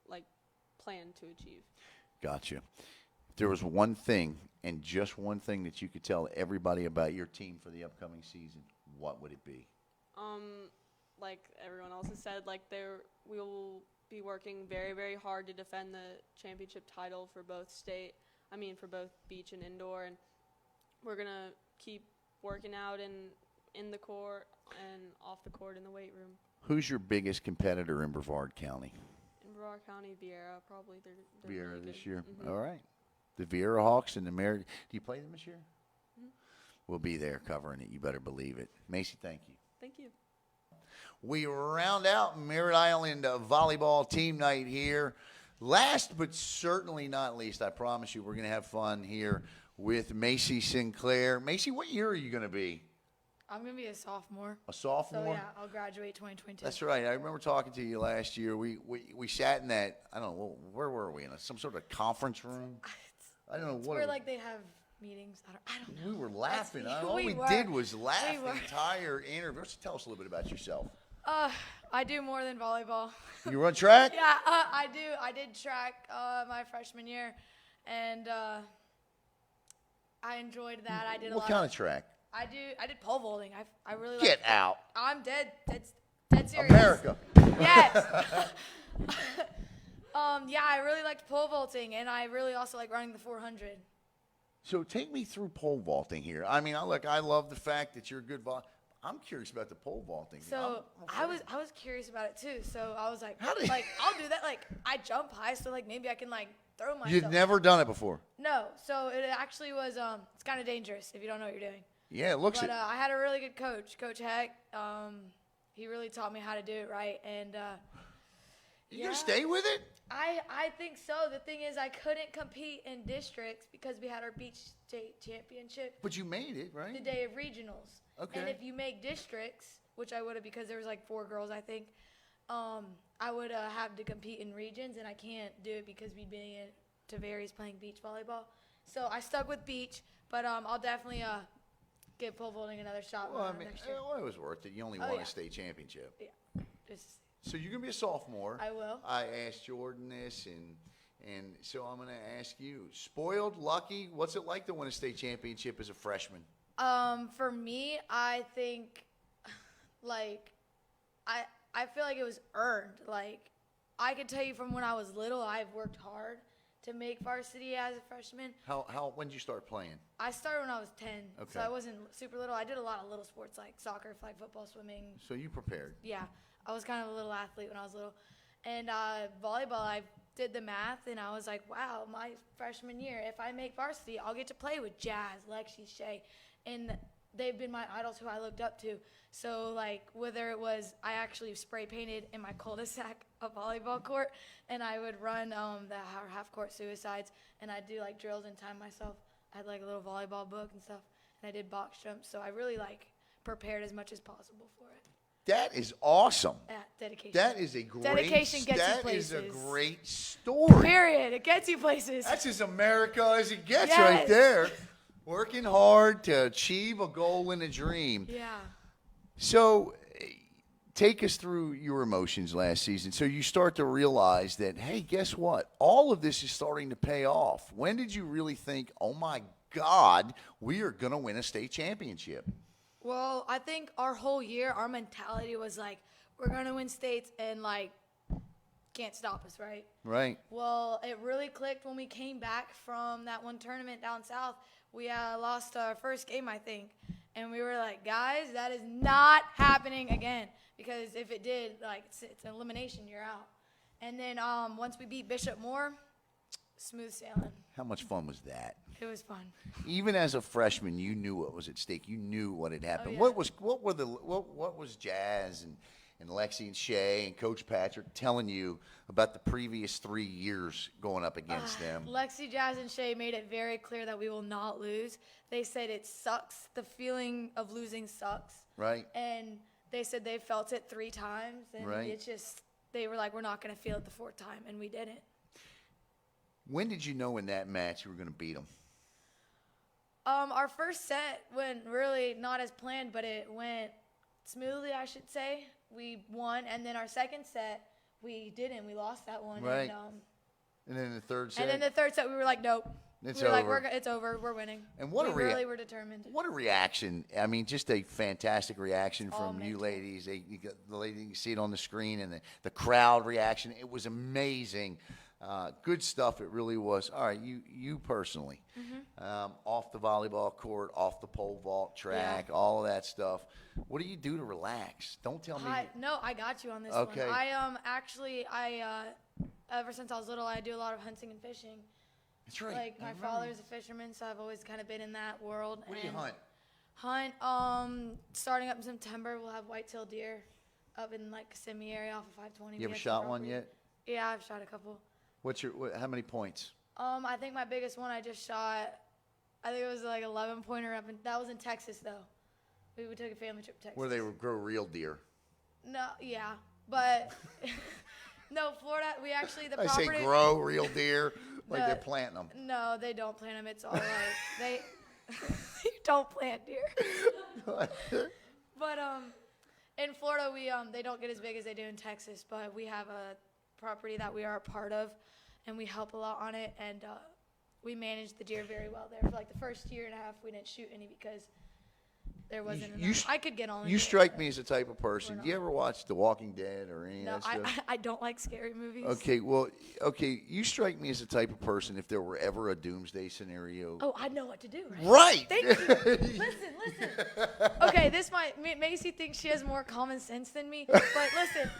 like planned to achieve. Gotcha. If there was one thing, and just one thing, that you could tell everybody about your team for the upcoming season, what would it be? Like everyone else has said, like we will be working very, very hard to defend the championship title for both for both beach and indoor, and we're gonna keep working out in the court and off the court in the weight room. Who's your biggest competitor in Brevard County? In Brevard County, Vieira, probably. They're Vieira really this good. year. Mm-hmm. All right. The Vieira Hawks and the Merritt. Do you play them this year? Mm-hmm. We'll be there covering it. You better believe it. Macy, thank you. Thank you. We round out Merritt Island volleyball team night here. Last but certainly not least, I promise you we're going to have fun here with Macy Sinclair. Macy, what year are you going to be? I'm going to be a sophomore. A sophomore? So, yeah, I'll graduate 2022. That's right. I remember talking to you last year. We sat in that, I don't know, where were we? In some sort of conference room? I don't know what. Where, like, they have meetings. I don't know. We were laughing. That's- All we we did were. was laugh We the were. entire interview. Tell us a little bit about yourself. I do more than volleyball. You run track? Yeah, I do. I did track my freshman year, and I enjoyed that. I did a What lot kind of track? I did pole vaulting. I really Get like out. I'm dead serious. America. Yes. Yeah, I really liked pole vaulting, and I really also like running the 400. So take me through pole vaulting here. I mean, I love the fact that you're a good I'm curious about the pole vaulting. So I was curious about it too. So I was like, How do you- I'll do that. Like I jump high, so like maybe I can like throw myself. You'd never done it before. No. So it actually was it's kind of dangerous if you don't know what you're doing. Yeah, it looks But it. I had a really good coach, Coach Heck. He really taught me how to do it right, and You gonna stay with it? I think so. The thing is, I couldn't compete in districts because we had our beach state championship But you made it, right? the day of regionals. Okay. And if you make districts, which I would have because there was like 4 girls, I think, I would have to compete in regions, and I can't do it because we'd be in Tavares playing beach volleyball. So I stuck with beach, but I'll definitely give pole vaulting another shot Well, I mean, next year. it was worth it. You only Oh, won yeah. a state championship. Yeah, So you're gonna be a sophomore. I will. I asked Jordan this, and so I'm gonna ask you: spoiled, lucky? What's it like to win a state championship as a freshman? For me, I think, like, I feel like it was earned. Like, I could tell you from when I was little, I've worked hard to make varsity as a freshman. When did you start playing? I started when I was 10, Okay. so I wasn't super little. I did a lot of little sports like soccer, flag football, swimming. So you prepared. Yeah, I was kind of a little athlete when I was little. And volleyball, I did the math, and I was like, wow, my freshman year, if I make varsity, I'll get to play with Jazz, Lexi, Shay. And they've been my idols who I looked up to. So, like, whether it was I actually spray painted in my cul-de-sac a volleyball court, and I would run the half-court suicides, and I'd do, like, drills and time myself. I had, like, a little volleyball book and stuff, and I did box jumps. So I really, like, prepared as much as possible for it. That is awesome. Yeah, dedication. That is a great. Dedication gets you That is places. a great story. Period. It gets you places. That's as America as it gets Yes. right there. Working hard to achieve a goal and a dream. Yeah. So, take us through your emotions last season. So you start to realize that, hey, guess what? All of this is starting to pay off. When did you really think, oh my God, we are going to win a state championship? Well, I think our whole year, our mentality was like, we're going to win states and, like, can't stop us, right? Right. Well, it really clicked when we came back from that one tournament down south. We lost our first game, I think. And we were like, guys, that is not happening again. Because if it did, like, it's an elimination, you're out. And then once we beat Bishop Moore, smooth sailing. How much fun was that? It was fun. Even as a freshman, you knew what was at stake. You knew what had happened. Oh, yeah. What was Jazz and Lexi and Shay and Coach Patrick telling you about the previous 3 years going up against them? Lexi, Jazz, and Shay made it very clear that we will not lose. They said it sucks. The feeling of losing sucks. Right. And they said they felt it 3 times. And Right. it's just, they were like, we're not going to feel it the 4th time. And we didn't. When did you know in that match you were going to beat them? Our first set went really not as planned, but it went smoothly, I should say. We won. And then our second set, we didn't. We lost that one. Right. And then the third set? And then the third set, we were like, nope. It's we were over. like, it's over. We're winning. And what we really were determined. What a reaction. I mean, just a fantastic reaction All from you mental. ladies. You got the lady, you see it on the screen, and the crowd reaction. It was amazing. Good stuff. It really was. All right, you personally, off the volleyball court, off the pole vault track, all of that stuff. What do you do to relax? Don't tell me. No, I got you on this Okay. one. I ever since I was little, I do a lot of hunting and fishing. That's right. Like, I my remember. father's a fisherman, so I've always kind of been in that world. What do you hunt? Starting up in September, we'll have white-tailed deer up in, like, Kissimmee area off of 520. You ever We have shot some one property. yet? Yeah, I've shot a couple. How many points? I think my biggest one I just shot, I think it was like 11-pointer up, that was in Texas, though. We took a family trip to Texas. Where they grow real deer. No, yeah, but no, Florida. We actually the I property. say grow real deer like they're The- planting them. No, they don't plant them. It's all right. They you don't plant deer. But in Florida, we they don't get as big as they do in Texas. But we have a property that we are a part of, and we help a lot on it. And we manage the deer very well there. For like the first year and a half, we didn't shoot any because there wasn't enough. I could get on. You strike me as the type of person. Do you ever watch The Walking Dead or any No, of that stuff? I don't like scary movies. Okay, you strike me as the type of person if there were ever a doomsday scenario. Oh, I know what to do, right? Right. Thank you. Listen. Okay, this Macy thinks she has more common sense than me, but listen,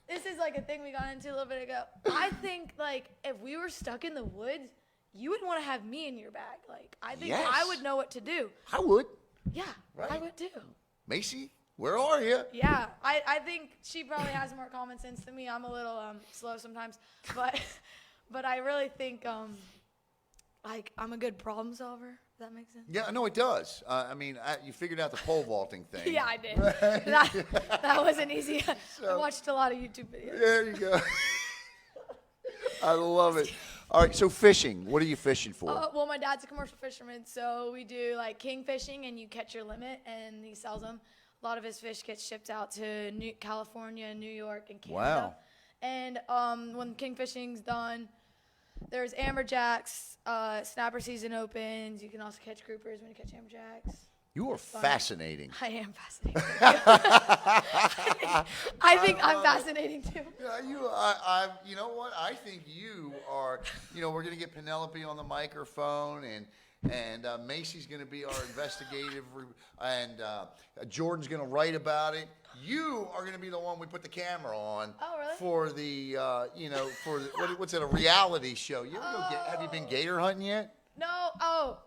this is like a thing we got into a little bit ago. I think, like, if we were stuck in the woods, you would want to have me in your bag. Like, I think Yes. I would know what to do. I would. Yeah, I Right. would too. Macy, where are you? Yeah, I think she probably has more common sense than me. I'm a little slow sometimes, but I really think like I'm a good problem solver. Does that make sense? Yeah, no, it does. I mean, you figured out the pole vaulting thing. Yeah, I did. That wasn't easy. I watched a lot of YouTube videos. There you go. I love it. All right, so fishing. What are you fishing for? Well, my dad's a commercial fisherman, so we do like king fishing, and you catch your limit, and he sells them. a lot of his fish get shipped out to California, New York, and Canada. Wow. And when kingfishing's done, there's amberjacks. Snapper season opens. You can also catch groupers when you catch amberjacks. You are fascinating. I am fascinating. I think I'm fascinating too. Yeah, you know what? I think you are. We're gonna get Penelope on the microphone, and Macy's gonna be our investigative, and Jordan's gonna write about it. You are gonna be the one we put the camera on. Oh, really? For the, for the, what's it? A reality show. You ever have you been gator hunting yet? No. Oh.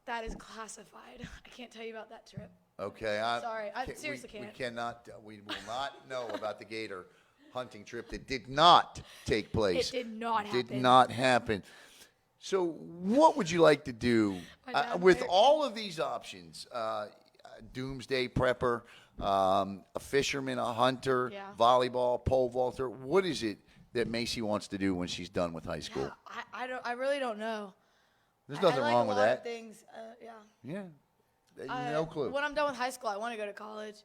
That is classified. I can't tell you about that trip. Okay. Sorry, I seriously can't. We cannot. We will not know about the gator hunting trip that did not take place. It did not happen. Did not happen. So, what would you like to do with all of these options? Doomsday prepper, a fisherman, a hunter, volleyball, pole vaulter. What is it that Macy wants to do when she's done with high school? Yeah, I really don't know. There's nothing wrong with that. Things, yeah. No clue. When I'm done with high school, I want to go to college.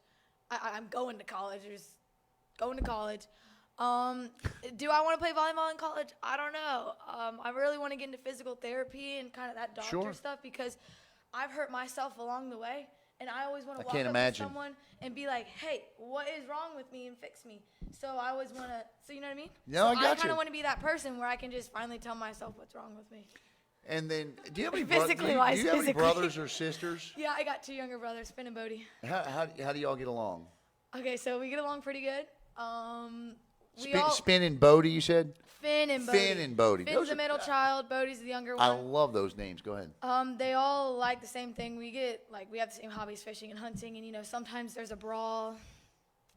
I'm going to college. Going to college. Do I want to play volleyball in college? I don't know. I really want to get into physical therapy and kind of that doctor stuff because I've hurt myself along the way, and I always want to walk up to someone and be like, "Hey, what is wrong with me?" and fix me. So I always want to. So you know what I mean? No, I got you. I kind of want to be that person where I can just finally tell myself what's wrong with me. And then, do you have any brothers or sisters? Yeah, I got 2 younger brothers, Finn and Bodie. How do y'all get along? Okay, so we get along pretty good. Spin and Bodie, you said? Finn and Bodie. Finn and Bodie. Finn's the middle child. Bodie's the younger one. I love those names. Go ahead. They all like the same thing. We have the same hobbies, fishing and hunting. And, sometimes there's a brawl,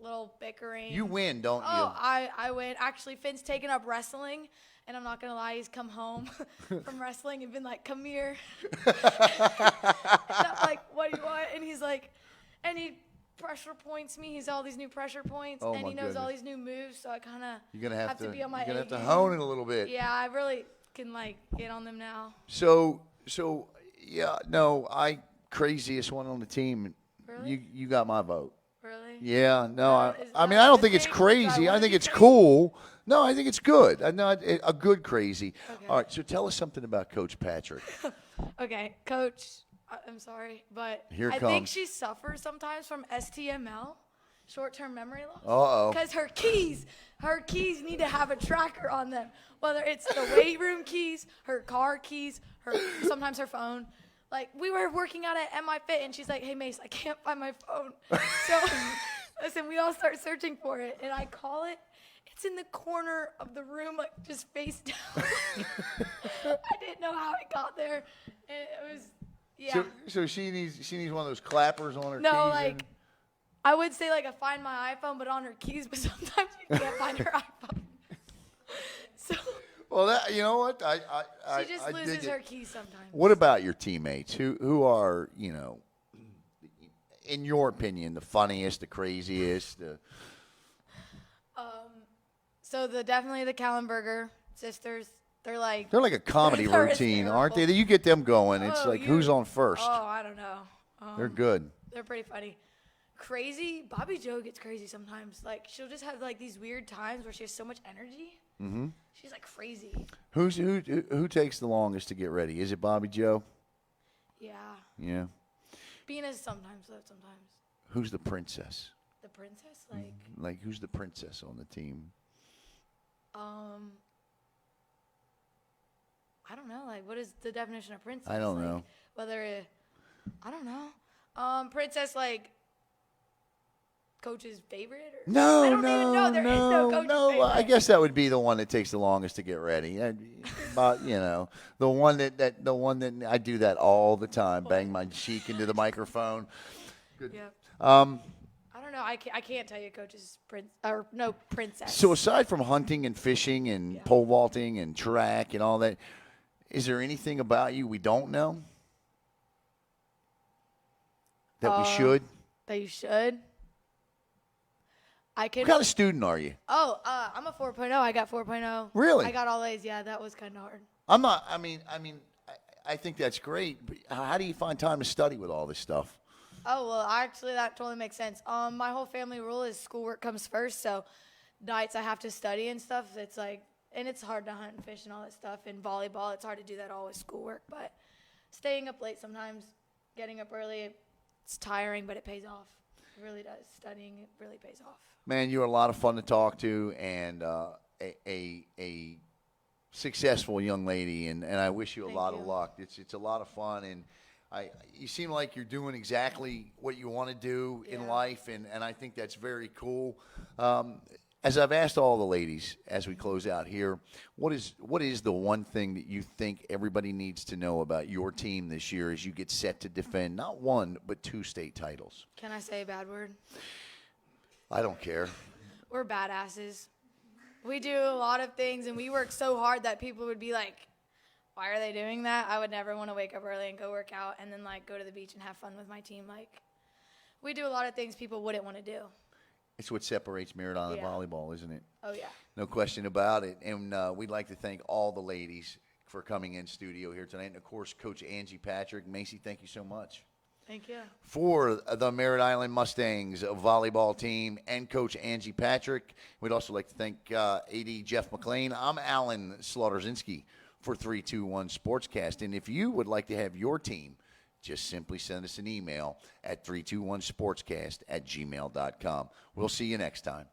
little bickering. You win, don't you? Oh, I win. Actually, Finn's taken up wrestling. And I'm not going to lie, he's come home from wrestling and been like, "Come here." And I'm like, "What do you want?" And he's like, and he pressure points me. He's all these new pressure points. And he knows all these new moves. So I kind of have to be on my A You're going to have to game. hone it a little bit. Yeah, I really can get on them now. So yeah, no, craziest one on the team. Really? You got my vote. Really? Yeah, no, I that don't the think it's thing? crazy. I think it's crazy? cool. No, I think it's good. A good crazy. Okay. All right, so tell us something about Coach Patrick. Okay, Coach, I'm sorry, but I think she suffers sometimes from STML, short-term memory loss. Uh-oh. Because her keys need to have a tracker on them, whether it's the weight room keys, her car keys, sometimes her phone. Like, we were working out at MI Fit, and she's like, "Hey, Mace, I can't find my phone." So, listen, we all start searching for it, and I call it. It's in the corner of the room, just face down. I didn't know how it got there. It was, yeah. So she needs one of those clappers on her keys. No, I would say I find my iPhone, but on her keys. But sometimes you can't find her iPhone. So. Well, you know what? She just loses her keys sometimes. What about your teammates? Who are in your opinion, the funniest, the craziest? So definitely the Kallenberger sisters. They're like a comedy routine, aren't they? You get them going. It's who's on first? Oh, I don't know. They're good. They're pretty funny. Crazy. Bobby Jo gets crazy sometimes. She'll just have these weird times where she has so much energy. Mm-hmm. She's crazy. Who takes the longest to get ready? Is it Bobby Jo? Yeah. Yeah. Bina's sometimes though. Sometimes. Who's the princess? The princess, who's the princess on the team? I don't know. What is the definition of princess? I don't know. I don't know. Princess, coach's favorite? Or, no, I don't even know. There is no coach's favorite. I guess that would be the one that takes the longest to get ready. But the one that I do that all the time. Bang my cheek into the microphone. Good. Yeah. I don't know. I can't tell you coach's princess. So aside from hunting and fishing and pole vaulting and track and all that, is there anything about you we don't know that we should? That you should. What kind of student are you? Oh, I'm a 4.0. I got 4.0. Really? I got all A's. Yeah, that was kind of hard. I'm not. I think that's great. But how do you find time to study with all this stuff? Oh, well, actually, that totally makes sense. My whole family rule is schoolwork comes first, so nights I have to study and stuff. It's like, and it's hard to hunt and fish and all that stuff. In volleyball, it's hard to do that all with schoolwork, but staying up late sometimes, getting up early, it's tiring, but it pays off. It really does. Studying, it really pays off. Man, you're a lot of fun to talk to, and a successful young lady, and I wish you a lot of luck. It's a lot of fun, and you seem like you're doing exactly what you want to do in life, and I think that's very cool. As I've asked all the ladies as we close out here, what is the one thing that you think everybody needs to know about your team this year as you get set to defend not one but 2 state titles? Can I say a bad word? I don't care. We're badasses. We do a lot of things, and we work so hard that people would be like, why are they doing that? I would never want to wake up early and go work out and then, like, go to the beach and have fun with my team. Like, we do a lot of things people wouldn't want to do. It's what separates Merritt Island volleyball, isn't it? Oh, yeah. No question about it. And we'd like to thank all the ladies for coming in studio here tonight. And, of course, Coach Angie Patrick. Macy, thank you so much. Thank you. For the Merritt Island Mustangs volleyball team and Coach Angie Patrick, we'd also like to thank AD Jeff McLean. I'm Alan Slaughterzinski for 321 Sportscast. And if you would like to have your team, just simply send us an email at 321sportscast@gmail.com. We'll see you next time.